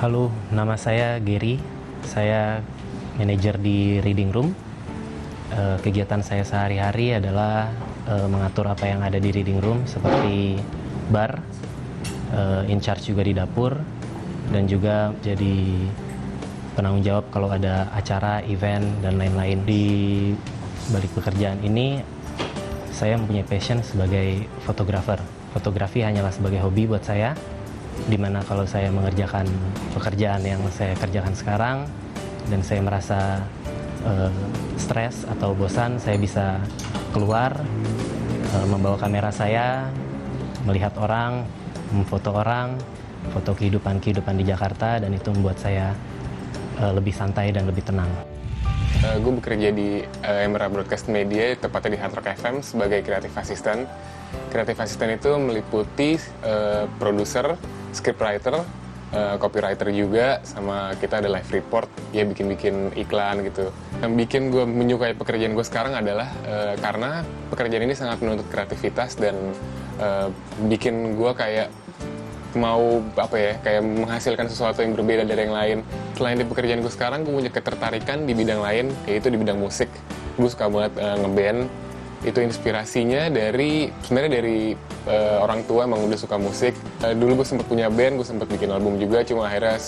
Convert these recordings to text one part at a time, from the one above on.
Halo, nama saya Gary. Saya manajer di Reading Room. Kegiatan saya sehari-hari adalah mengatur apa yang ada di Reading Room seperti bar, in charge juga di dapur, dan juga jadi penanggung jawab kalau ada acara, event, dan lain-lain. Di balik pekerjaan ini, saya mempunyai passion sebagai fotografer. Fotografi hanyalah sebagai hobi buat saya, dimana kalau saya mengerjakan pekerjaan yang saya kerjakan sekarang dan saya merasa stres atau bosan, saya bisa keluar, membawa kamera saya, melihat orang, memfoto orang, foto kehidupan di Jakarta, dan itu membuat saya lebih santai dan lebih tenang. Gue bekerja di Emerald Broadcast Media, tepatnya di Hard Rock FM sebagai creative assistant. Creative assistant itu meliputi produser, scriptwriter, copywriter juga, sama kita ada live report, ya bikin-bikin iklan gitu. Yang bikin gue menyukai pekerjaan gue sekarang adalah karena pekerjaan ini sangat menuntut kreativitas dan bikin gue kayak mau kayak menghasilkan sesuatu yang berbeda dari yang lain. Selain di pekerjaan gue sekarang, gue punya ketertarikan di bidang lain, yaitu di bidang musik. Gue suka banget ngeband. Itu inspirasinya sebenarnya dari orang tua, emang udah suka musik. Dulu gue sempat punya band, gue sempat bikin album juga, cuma akhirnya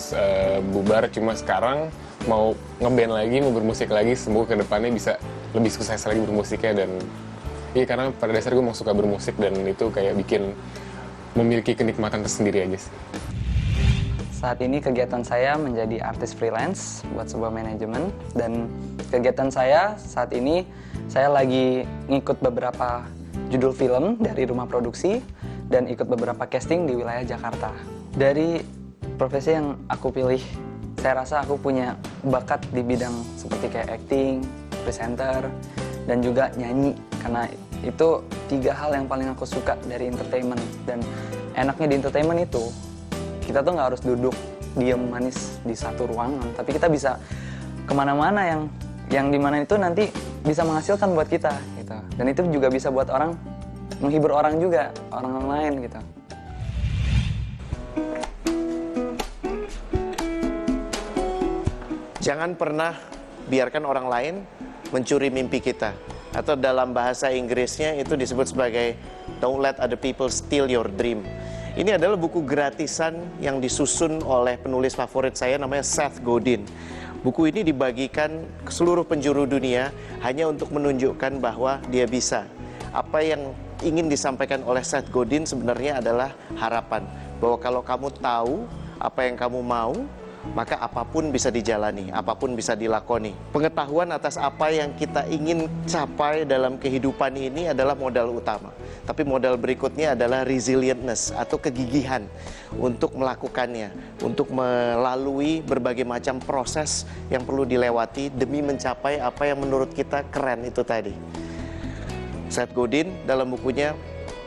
bubar. Cuma sekarang mau ngeband lagi, mau bermusik lagi, semoga kedepannya bisa lebih sukses lagi bermusiknya. Dan iya, karena pada dasarnya gue mau suka bermusik, dan itu kayak bikin memiliki kenikmatan tersendiri aja sih. Saat ini kegiatan saya menjadi artis freelance buat sebuah manajemen, dan kegiatan saya saat ini saya lagi ngikut beberapa judul film dari rumah produksi dan ikut beberapa casting di wilayah Jakarta. Dari profesi yang aku pilih, saya rasa aku punya bakat di bidang seperti kayak acting, presenter, dan juga nyanyi, karena itu 3 hal yang paling aku suka dari entertainment. Dan enaknya di entertainment itu, kita tuh nggak harus duduk diem manis di satu ruangan, tapi kita bisa kemana-mana yang dimana itu nanti bisa menghasilkan buat kita gitu. Dan itu juga bisa buat orang, menghibur orang juga, orang lain gitu. Jangan pernah biarkan orang lain mencuri mimpi kita. Atau dalam bahasa Inggrisnya itu disebut sebagai don't let other people steal your dream. Ini adalah buku gratisan yang disusun oleh penulis favorit saya, namanya Seth Godin. Buku ini dibagikan ke seluruh penjuru dunia hanya untuk menunjukkan bahwa dia bisa. Apa yang ingin disampaikan oleh Seth Godin sebenarnya adalah harapan, bahwa kalau kamu tahu apa yang kamu mau, maka apapun bisa dijalani, apapun bisa dilakoni. Pengetahuan atas apa yang kita ingin capai dalam kehidupan ini adalah modal utama. Tapi modal berikutnya adalah resilientness atau kegigihan untuk melakukannya, untuk melalui berbagai macam proses yang perlu dilewati demi mencapai apa yang menurut kita keren itu tadi. Seth Godin dalam bukunya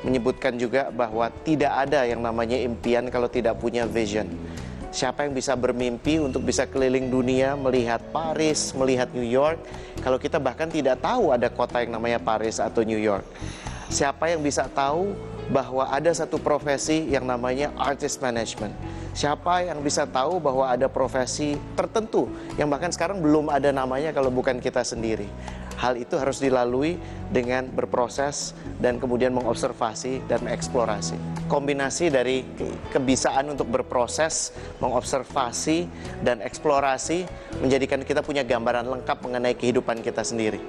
menyebutkan juga bahwa tidak ada yang namanya impian kalau tidak punya vision. Siapa yang bisa bermimpi untuk bisa keliling dunia, melihat Paris, melihat New York, kalau kita bahkan tidak tahu ada kota yang namanya Paris atau New York? Siapa yang bisa tahu bahwa ada satu profesi yang namanya artist management? Siapa yang bisa tahu bahwa ada profesi tertentu yang bahkan sekarang belum ada namanya kalau bukan kita sendiri? Hal itu harus dilalui dengan berproses dan kemudian mengobservasi dan mengeksplorasi. Kombinasi dari kebisaan untuk berproses, mengobservasi, dan eksplorasi menjadikan kita punya gambaran lengkap mengenai kehidupan kita sendiri.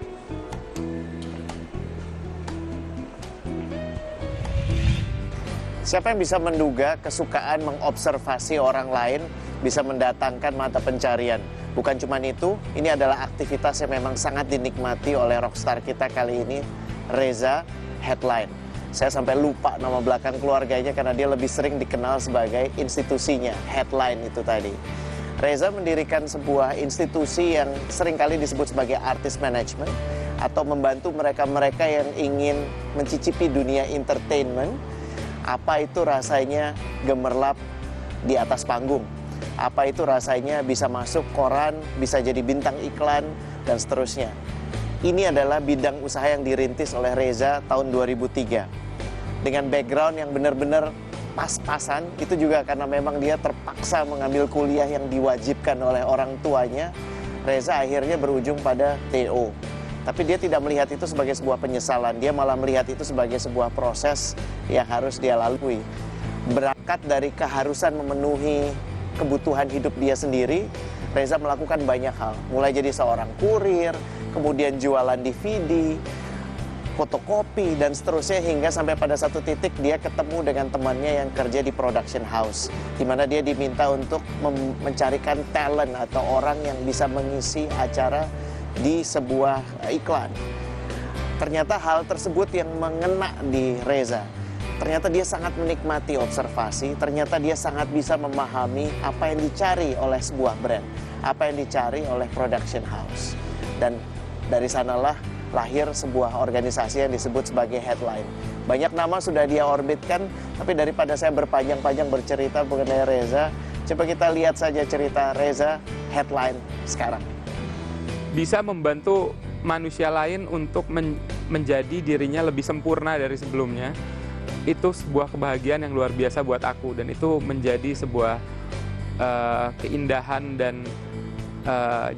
Siapa yang bisa menduga kesukaan mengobservasi orang lain bisa mendatangkan mata pencarian? Bukan cuma itu, ini adalah aktivitas yang memang sangat dinikmati oleh rockstar kita kali ini, Reza Headline. Saya sampai lupa nama belakang keluarganya karena dia lebih sering dikenal sebagai institusinya, Headline itu tadi. Reza mendirikan sebuah institusi yang seringkali disebut sebagai artist management, atau membantu mereka-mereka yang ingin mencicipi dunia entertainment. Apa itu rasanya gemerlap di atas panggung? Apa itu rasanya bisa masuk koran, bisa jadi bintang iklan, dan seterusnya. Ini adalah bidang usaha yang dirintis oleh Reza tahun 2003. Dengan background yang benar-benar pas-pasan, itu juga karena memang dia terpaksa mengambil kuliah yang diwajibkan oleh orang tuanya. Reza akhirnya berujung pada TO. Tapi dia tidak melihat itu sebagai sebuah penyesalan, dia malah melihat itu sebagai sebuah proses yang harus dia lalui. Berangkat dari keharusan memenuhi kebutuhan hidup dia sendiri, Reza melakukan banyak hal. Mulai jadi seorang kurir, kemudian jualan DVD, fotokopi, dan seterusnya, hingga sampai pada satu titik dia ketemu dengan temannya yang kerja di production house, di mana dia diminta untuk mencarikan talent atau orang yang bisa mengisi acara di sebuah iklan. Ternyata hal tersebut yang mengena di Reza. Ternyata dia sangat menikmati observasi, ternyata dia sangat bisa memahami apa yang dicari oleh sebuah brand, apa yang dicari oleh production house. Dan dari sanalah lahir sebuah organisasi yang disebut sebagai Headline. Banyak nama sudah dia orbitkan, tapi daripada saya berpanjang-panjang bercerita mengenai Reza, coba kita lihat saja cerita Reza Headline sekarang. Bisa membantu manusia lain untuk menjadi dirinya lebih sempurna dari sebelumnya, itu sebuah kebahagiaan yang luar biasa buat aku, dan itu menjadi sebuah keindahan dan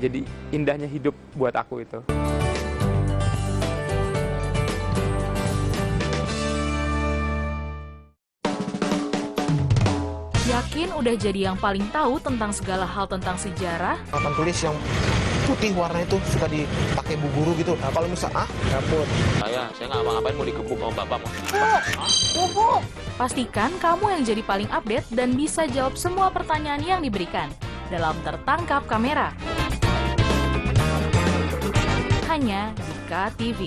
jadi indahnya hidup buat aku itu. Yakin udah jadi yang paling tahu tentang segala hal tentang sejarah? Papan tulis yang putih warna itu suka dipakai bu guru gitu. Nah, kalau misal dapur. Saya nggak ngapa-ngapain, mau digebuk sama bapak. Bubuk! Pastikan kamu yang jadi paling update dan bisa jawab semua pertanyaan yang diberikan dalam Tertangkap Kamera. Hanya di KTV.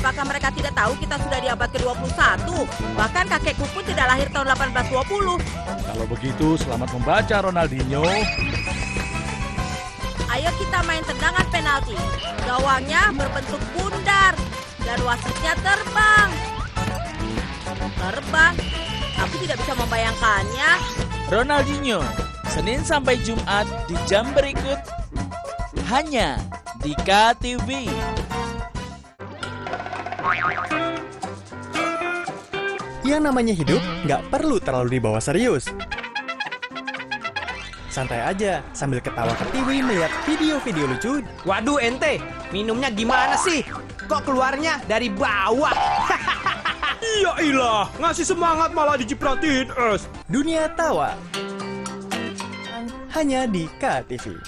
Apakah mereka tidak tahu kita sudah di abad ke-21? Bahkan kakekku pun tidak lahir tahun 1820. Kalau begitu, selamat membaca Ronaldinho. Ayo kita main tendangan penalti. Gawangnya berbentuk bundar dan wasitnya terbang. Terbang? Aku tidak bisa membayangkannya. Ronaldinho, Senin sampai Jumat di jam berikut. Hanya di KTV. Yang namanya hidup nggak perlu terlalu dibawa serius. Santai aja sambil ketawa ke TV melihat video-video lucu. Waduh ente, minumnya gimana sih? Kok keluarnya dari bawah? Iya ilah, ngasih semangat malah dicipratin es. Dunia tawa. Hanya di KTV.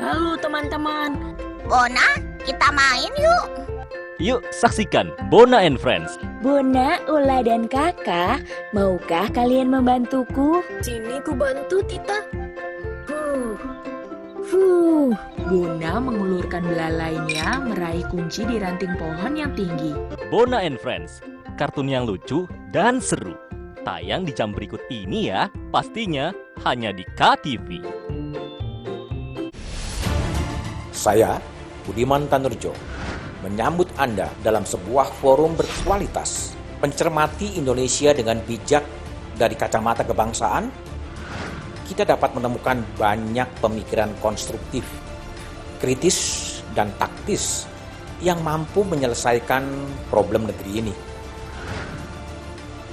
Halo teman-teman. Bona, kita main yuk. Yuk saksikan Bona and Friends. Bona, Ula, dan Kakak, maukah kalian membantuku? Sini ku bantu, Tita. Bona mengulurkan belalainya meraih kunci di ranting pohon yang tinggi. Bona and Friends, kartun yang lucu dan seru. Tayang di jam berikut ini ya, pastinya hanya di KTV. Saya, Budiman Tanurjo, menyambut Anda dalam sebuah forum berkualitas, mencermati Indonesia dengan bijak dari kacamata kebangsaan. Kita dapat menemukan banyak pemikiran konstruktif, kritis, dan taktis yang mampu menyelesaikan problem negeri ini.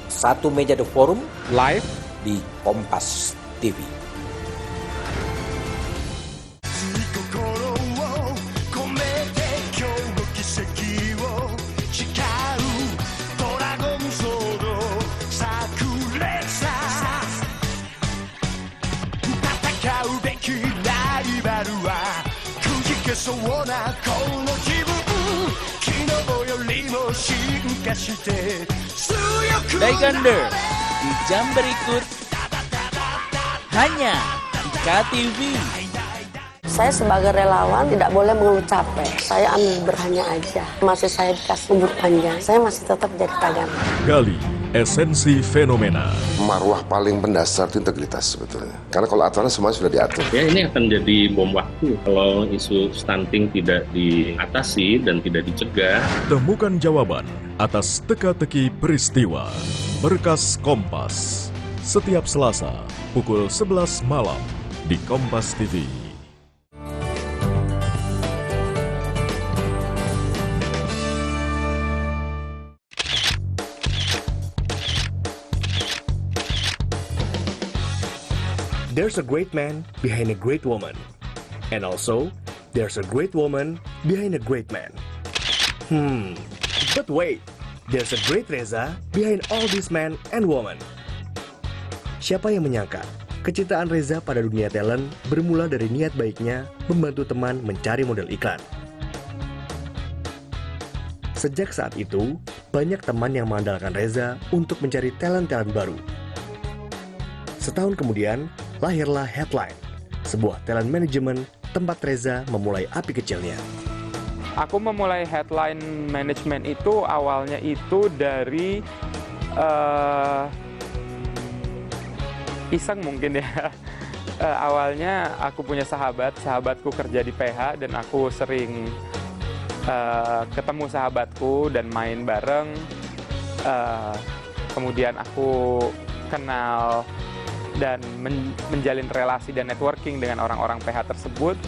Satu meja The Forum live di Kompas TV. Taekwondo di jam berikut hanya di KTV. Saya sebagai relawan tidak boleh mengeluh capek. Saya ambil berhanya aja. Masih saya dikasih umur panjang, saya masih tetap jadi tagana. Gali esensi fenomena. Marwah paling mendasar itu integritas sebetulnya. Karena kalau aturan semuanya sudah diatur. Ya ini akan jadi bom waktu kalau isu stunting tidak diatasi dan tidak dicegah. Temukan jawaban atas teka-teki peristiwa. Berkas Kompas. Setiap Selasa pukul 11 malam di Kompas TV. there's a great man behind a great woman. And also, there's a great woman behind a great man. But wait, there's a great Reza behind all these men and women. Siapa yang menyangka kecintaan Reza pada dunia talent bermula dari niat baiknya membantu teman mencari model iklan. Sejak saat itu, banyak teman yang mengandalkan Reza untuk mencari talent-talent baru. Setahun kemudian, lahirlah Headline, sebuah talent management tempat Reza memulai api kecilnya. Aku memulai Headline Management itu awalnya itu dari iseng mungkin ya. Awalnya aku punya sahabatku kerja di PH dan aku sering ketemu sahabatku dan main bareng. Kemudian aku kenal dan menjalin relasi dan networking dengan orang-orang PH tersebut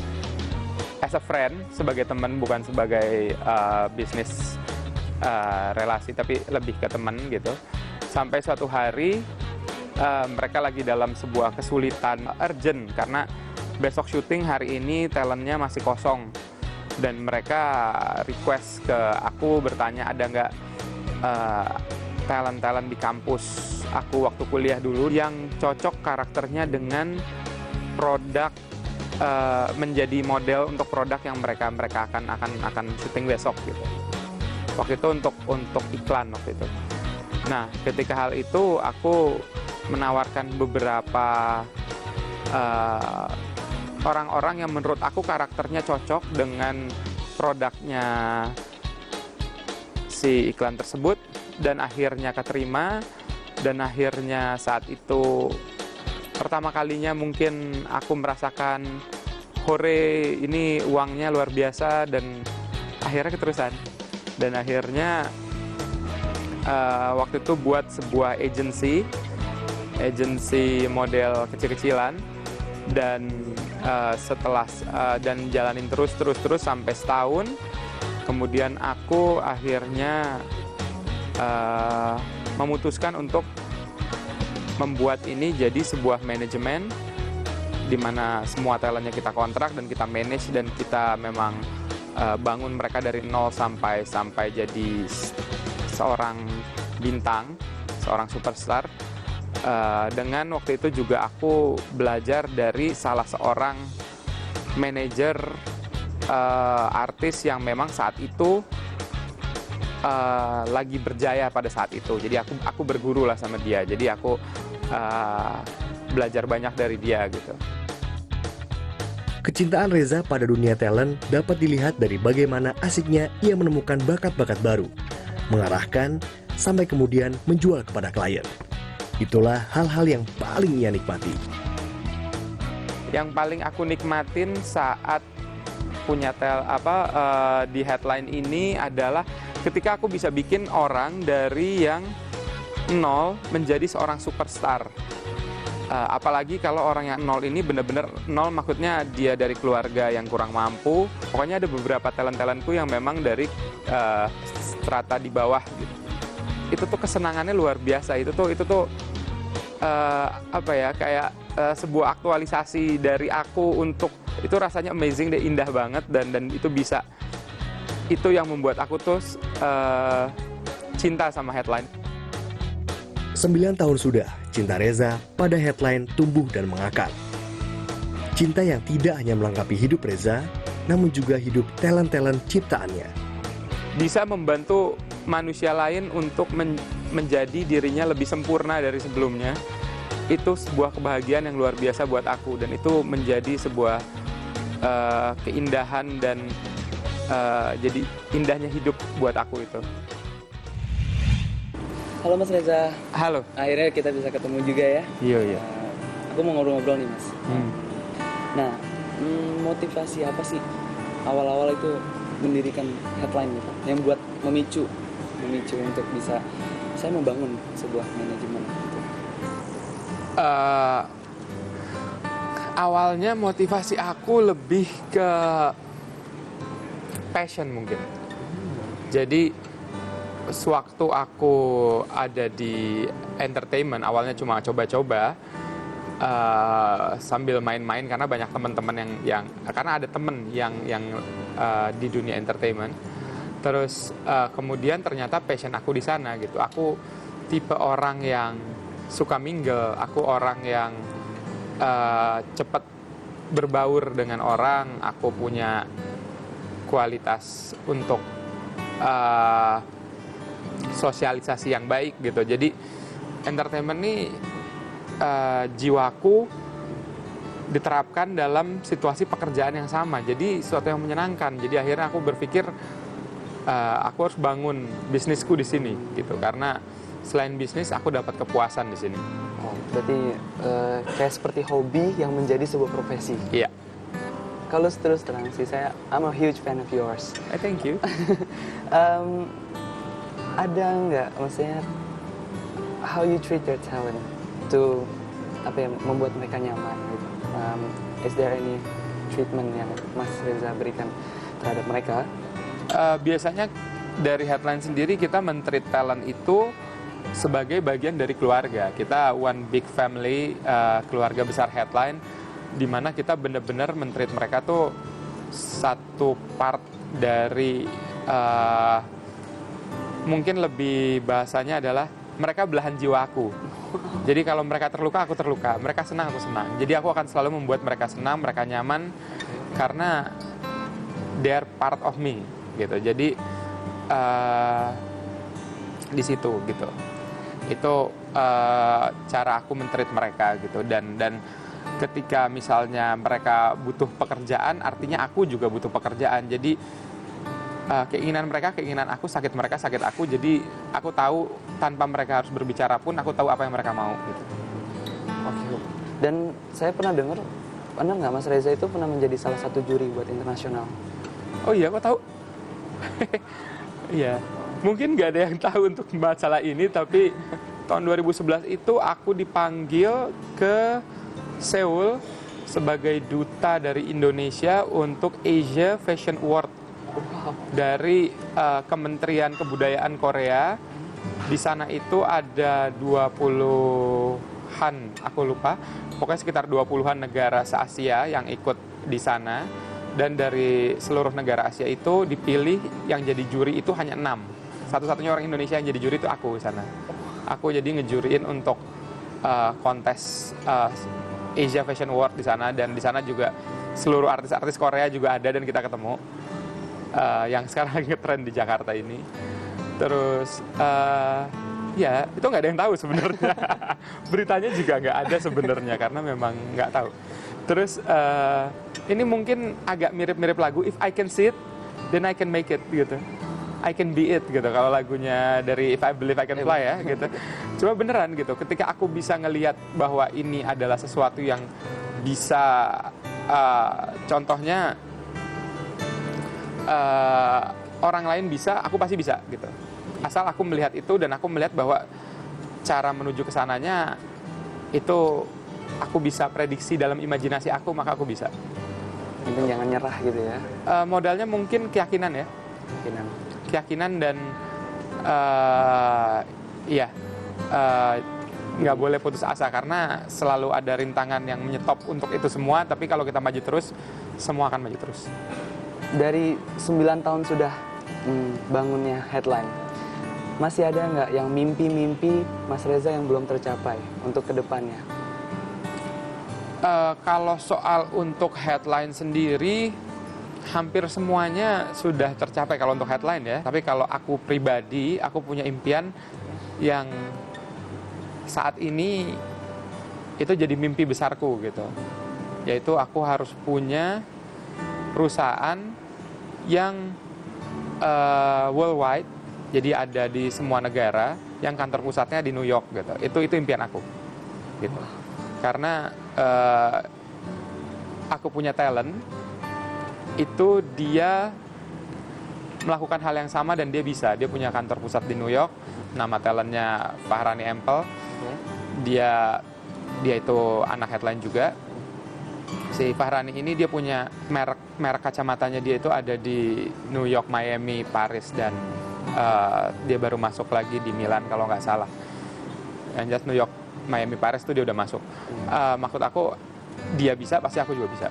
as a friend, sebagai teman, bukan sebagai bisnis relasi, tapi lebih ke teman gitu. Sampai suatu hari mereka lagi dalam sebuah kesulitan urgent karena besok syuting, hari ini talentnya masih kosong. Dan mereka request ke aku, bertanya ada nggak talent-talent di kampus aku waktu kuliah dulu yang cocok karakternya dengan produk, menjadi model untuk produk yang mereka akan syuting besok gitu. Waktu itu untuk iklan waktu itu. Nah, ketika hal itu aku menawarkan beberapa orang-orang yang menurut aku karakternya cocok dengan produknya si iklan tersebut, dan akhirnya keterima. Dan akhirnya saat itu pertama kalinya mungkin aku merasakan hore, ini uangnya luar biasa, dan akhirnya keterusan. Dan akhirnya waktu itu buat sebuah agency model kecil-kecilan, dan setelah dan jalanin terus sampai setahun. Kemudian aku akhirnya memutuskan untuk membuat ini jadi sebuah manajemen di mana semua talentnya kita kontrak dan kita manage, dan kita memang bangun mereka dari nol sampai jadi seorang bintang, seorang superstar. Dengan waktu itu juga aku belajar dari salah seorang manajer artis yang memang saat itu lagi berjaya pada saat itu. Jadi aku berguru lah sama dia. Jadi aku belajar banyak dari dia gitu. Kecintaan Reza pada dunia talent dapat dilihat dari bagaimana asiknya ia menemukan bakat-bakat baru, mengarahkan sampai kemudian menjual kepada klien. Itulah hal-hal yang paling ia nikmati. Yang paling aku nikmatin saat punya di Headline ini adalah ketika aku bisa bikin orang dari yang nol menjadi seorang superstar. Apalagi kalau orang yang nol ini benar-benar nol, maksudnya dia dari keluarga yang kurang mampu. Pokoknya ada beberapa talent-talentku yang memang dari strata di bawah gitu. Itu tuh kesenangannya luar biasa. Itu tuh kayak sebuah aktualisasi dari aku untuk itu, rasanya amazing deh, indah banget, dan itu bisa, itu yang membuat aku tuh cinta sama Headline. 9 tahun sudah cinta Reza pada Headline tumbuh dan mengakar. Cinta yang tidak hanya melengkapi hidup Reza, namun juga hidup talent-talent ciptaannya. Bisa membantu manusia lain untuk menjadi dirinya lebih sempurna dari sebelumnya. Itu sebuah kebahagiaan yang luar biasa buat aku, dan itu menjadi sebuah keindahan dan jadi indahnya hidup buat aku itu. Halo Mas Reza. Halo. Akhirnya kita bisa ketemu juga ya. Iya. Aku mau ngobrol-ngobrol nih Mas. Nah, motivasi apa sih awal-awal itu mendirikan Headline gitu, yang buat memicu untuk bisa saya membangun sebuah manajemen gitu. Awalnya motivasi aku lebih ke passion mungkin. Jadi sewaktu aku ada di entertainment, awalnya cuma coba-coba, sambil main-main karena banyak teman-teman karena ada temen yang di dunia entertainment. Terus kemudian ternyata passion aku di sana gitu. Aku tipe orang yang suka mingle, aku orang yang cepat berbaur dengan orang, aku punya kualitas untuk sosialisasi yang baik gitu. Jadi entertainment ini jiwaku diterapkan dalam situasi pekerjaan yang sama. Jadi sesuatu yang menyenangkan. Jadi akhirnya aku berpikir aku harus bangun bisnisku di sini gitu. Karena selain bisnis aku dapat kepuasan di sini. Oh, berarti kayak seperti hobi yang menjadi sebuah profesi. Iya. Kalau terus terang sih I'm a huge fan of yours. Thank you. Ada nggak, maksudnya how you treat your talent to membuat mereka nyaman gitu? Is there any treatment yang Mas Reza berikan terhadap mereka? Biasanya dari Headline sendiri kita men-treat talent itu sebagai bagian dari keluarga. Kita one big family, keluarga besar Headline, di mana kita benar-benar men-treat mereka tuh satu part dari mungkin lebih bahasanya adalah mereka belahan jiwaku. Jadi kalau mereka terluka, aku terluka. Mereka senang, aku senang. Jadi aku akan selalu membuat mereka senang, mereka nyaman, karena they're part of me gitu. Jadi di situ gitu. Itu cara aku men-treat mereka gitu. Dan ketika misalnya mereka butuh pekerjaan, artinya aku juga butuh pekerjaan. Jadi keinginan mereka, keinginan aku, sakit mereka, sakit aku. Jadi aku tahu tanpa mereka harus berbicara pun aku tahu apa yang mereka mau gitu. Oke. Dan saya pernah dengar, benar nggak Mas Reza itu pernah menjadi salah satu juri buat internasional? Oh iya, kok tahu? Iya, mungkin nggak ada yang tahu untuk masalah ini, tapi tahun 2011 itu aku dipanggil ke Seoul sebagai duta dari Indonesia untuk Asia Fashion Award dari Kementerian Kebudayaan Korea. Di sana itu ada 20-an, aku lupa, pokoknya sekitar 20-an negara se-Asia yang ikut di sana. Dan dari seluruh negara Asia itu dipilih yang jadi juri itu hanya 6. Satu-satunya orang Indonesia yang jadi juri itu aku di sana. Aku jadi ngejuriin untuk kontes Asia Fashion Award di sana, dan di sana juga seluruh artis-artis Korea juga ada dan kita ketemu. Yang sekarang ngetren di Jakarta ini. Terus ya itu nggak ada yang tahu sebenarnya. Beritanya juga nggak ada sebenarnya karena memang nggak tahu. Terus ini mungkin agak mirip-mirip lagu If I Can See It, Then I Can Make It gitu. I Can Be It gitu kalau lagunya dari If I Believe I Can Fly ya gitu. Cuma beneran gitu, ketika aku bisa ngelihat bahwa ini adalah sesuatu yang bisa contohnya orang lain bisa, aku pasti bisa gitu. Asal aku melihat itu dan aku melihat bahwa cara menuju ke sananya itu aku bisa prediksi dalam imajinasi aku, maka aku bisa. Mungkin jangan nyerah gitu ya. Modalnya mungkin keyakinan ya. Keyakinan dan nggak boleh putus asa karena selalu ada rintangan yang menyetop untuk itu semua. Tapi kalau kita maju terus, semua akan maju terus. Dari 9 tahun sudah bangunnya Headline, masih ada nggak yang mimpi-mimpi Mas Reza yang belum tercapai untuk kedepannya? Kalau soal untuk Headline sendiri, hampir semuanya sudah tercapai kalau untuk Headline ya. Tapi kalau aku pribadi, aku punya impian yang saat ini itu jadi mimpi besarku gitu. Yaitu aku harus punya perusahaan yang worldwide, jadi ada di semua negara, yang kantor pusatnya di New York gitu. Itu impian aku gitu. Karena aku punya talent, itu dia melakukan hal yang sama dan dia bisa. Dia punya kantor pusat di New York, nama talentnya Fahrani Empel. Dia itu anak Headline juga. Si Fahrani ini dia punya merek kacamatanya, dia itu ada di New York, Miami, Paris, dan dia baru masuk lagi di Milan kalau nggak salah. Yang jelas New York Miami Paris tuh dia udah masuk. Maksud aku dia bisa, pasti aku juga bisa.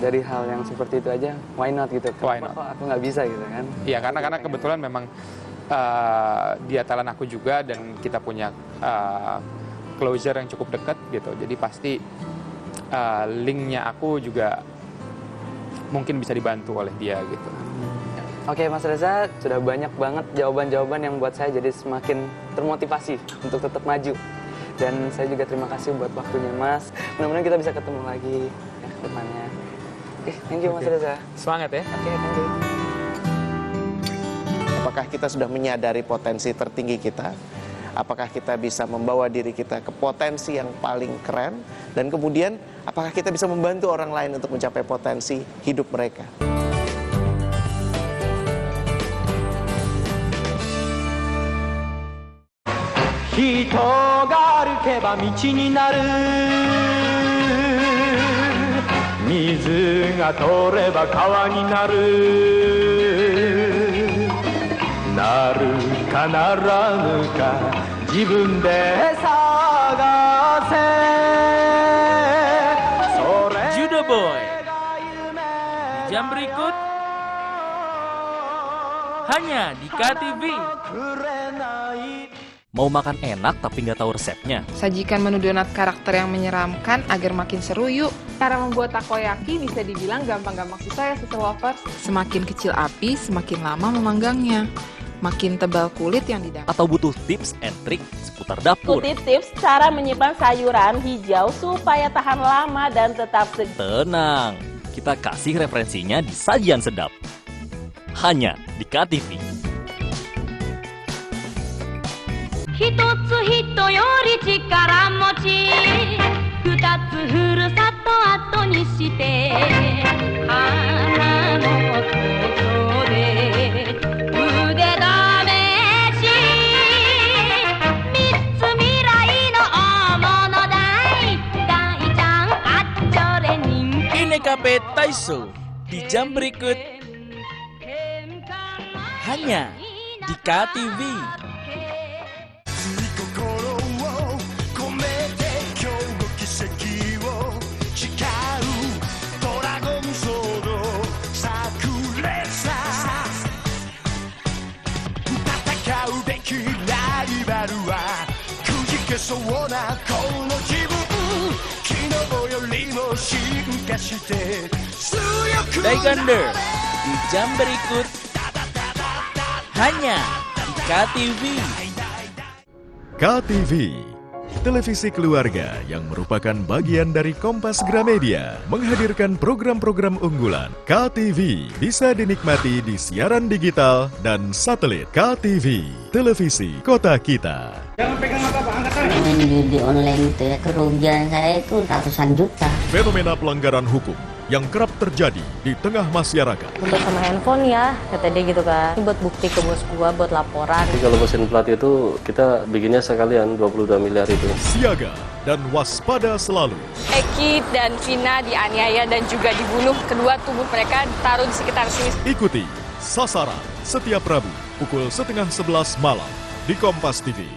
Dari hal yang seperti itu aja, why not gitu? Why not? Kok aku nggak bisa gitu kan? Iya, karena kebetulan memang dia talent aku juga dan kita punya closure yang cukup dekat gitu. Jadi pasti linknya aku juga mungkin bisa dibantu oleh dia gitu. Oke Mas Reza, sudah banyak banget jawaban-jawaban yang buat saya jadi semakin termotivasi untuk tetap maju. Dan saya juga terima kasih buat waktunya Mas. Mudah-mudahan kita bisa ketemu lagi ya ke depannya. Oke, thank you Mas Reza. Semangat ya. Oke, thank you. Apakah kita sudah menyadari potensi tertinggi kita? Apakah kita bisa membawa diri kita ke potensi yang paling keren? Dan kemudian, apakah kita bisa membantu orang lain untuk mencapai potensi hidup mereka? Hito ga arukeba michi ni naru, mizu ga toreba kawa ni naru, naru ka naranu ka jibun de sagase. Judo Boy. Di jam berikut hanya di KTV. Mau makan enak tapi nggak tahu resepnya? Sajikan menu donat karakter yang menyeramkan agar makin seru yuk. Cara membuat takoyaki bisa dibilang gampang-gampang susah ya Sister Lovers. Semakin kecil api, semakin lama memanggangnya. Makin tebal kulit yang didapat. Atau butuh tips and trik seputar dapur? Ikuti tips cara menyimpan sayuran hijau supaya tahan lama dan tetap segar. Tenang, kita kasih referensinya di Sajian Sedap. Hanya di KTV. 一つ人より力持ち二つふるさと後にして花のことで腕試し三つ未来の大物大大ちゃんあっちょれ人気 Inekape Taiso di jam berikut hanya di KTV. Daigender di jam berikut hanya di KTV. KTV, televisi keluarga yang merupakan bagian dari Kompas Gramedia, menghadirkan program-program unggulan. KTV bisa dinikmati di siaran digital dan satelit. KTV, televisi kota kita. Jangan pegang apa-apa, angkat tangan. Main judi online itu ya, kerugian saya itu ratusan juta. Fenomena pelanggaran hukum yang kerap terjadi di tengah masyarakat. Untuk sama handphone ya, kata dia gitu kan. Ini buat bukti ke bos gua, buat laporan. Jadi kalau mesin plat itu kita bikinnya sekalian 22 miliar itu. Siaga dan waspada selalu. Eki dan Vina dianiaya dan juga dibunuh. Kedua tubuh mereka ditaruh di sekitar sini. Ikuti Sasaran setiap Rabu pukul 10:30 malam di Kompas TV.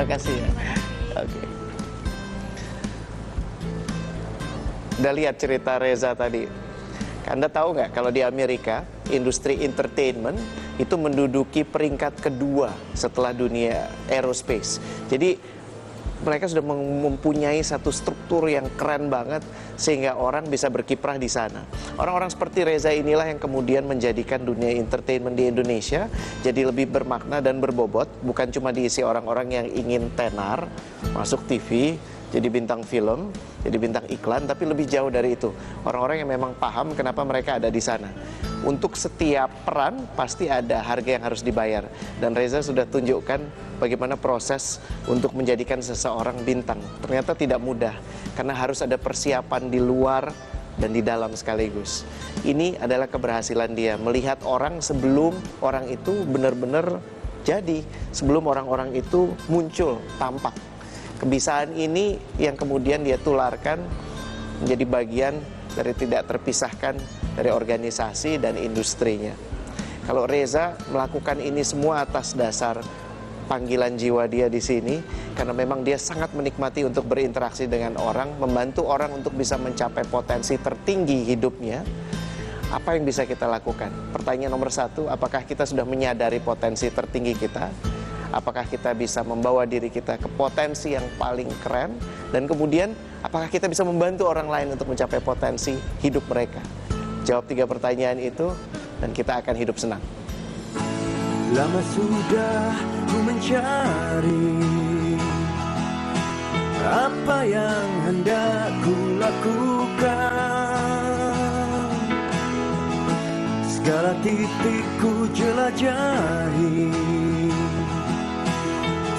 Terima kasih ya. Oke. Udah lihat cerita Reza tadi. Anda tahu nggak kalau di Amerika industri entertainment itu menduduki peringkat kedua setelah dunia aerospace. Jadi mereka sudah mempunyai satu struktur yang keren banget sehingga orang bisa berkiprah di sana. Orang-orang seperti Reza inilah yang kemudian menjadikan dunia entertainment di Indonesia jadi lebih bermakna dan berbobot, bukan cuma diisi orang-orang yang ingin tenar, masuk TV, jadi bintang film, jadi bintang iklan, tapi lebih jauh dari itu. Orang-orang yang memang paham kenapa mereka ada di sana. Untuk setiap peran pasti ada harga yang harus dibayar. Dan Reza sudah tunjukkan bagaimana proses untuk menjadikan seseorang bintang. Ternyata tidak mudah, karena harus ada persiapan di luar dan di dalam sekaligus. Ini adalah keberhasilan dia, melihat orang sebelum orang itu benar-benar jadi, sebelum orang-orang itu muncul, tampak. Kebiasaan ini yang kemudian dia tularkan menjadi bagian dari tidak terpisahkan dari organisasi dan industrinya. Kalau Reza melakukan ini semua atas dasar panggilan jiwa dia di sini, karena memang dia sangat menikmati untuk berinteraksi dengan orang, membantu orang untuk bisa mencapai potensi tertinggi hidupnya. Apa yang bisa kita lakukan? Pertanyaan nomor satu, apakah kita sudah menyadari potensi tertinggi kita? Apakah kita bisa membawa diri kita ke potensi yang paling keren? Dan kemudian, apakah kita bisa membantu orang lain untuk mencapai potensi hidup mereka? Jawab 3 pertanyaan itu, dan kita akan hidup senang. Lama sudah ku mencari apa yang hendak ku lakukan. Segala titik ku jelajahi,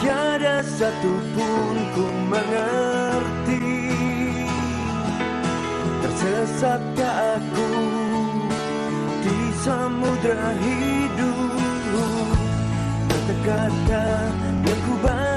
tiada satupun ku mengerti. Tersesatkah aku di samudra hidup? Kata-kata yang ku baca